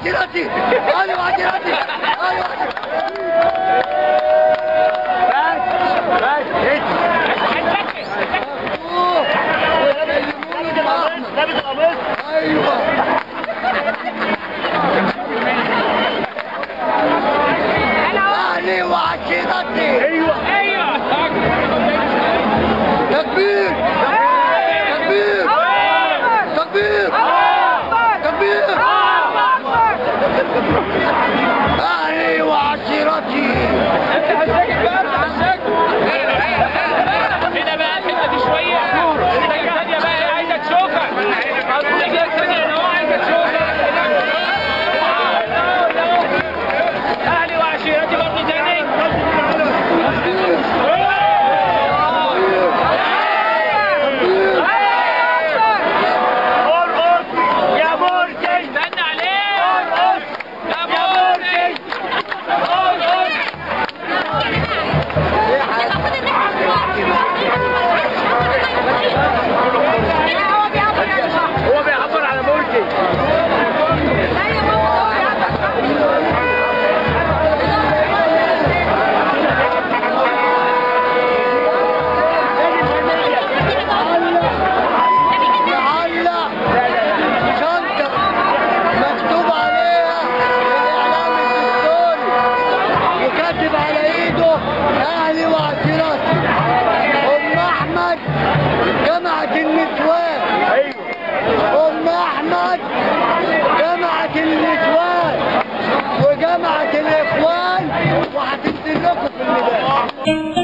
وعشيرتي اهلي وعشيرتي اهلي وعشيرتي. لابس قميص. ايوه اهلي وعشيرتي. ايوه تكبير تكبير تكبير تكبير. اهلي وعشيرتي. هنا بقى الحته دي شويه الحته الثانيه بقى عايزه تشوفها الحته الثانيه اللي هو عايزه تشوفها. اهلي وعشيرتي برضه تاني. يا مرسي استنى عليه يا مرسي. هو بيعبر على مرسي. معلق شنطة مكتوب عليها الإعلام الدستوري وكاتب على إيده أهلي وعشيرتي. أم أحمد جمعت النسوان. أم أحمد جمعت النسوان وجمعت الإخوان وهتنزل لكم في الميدان.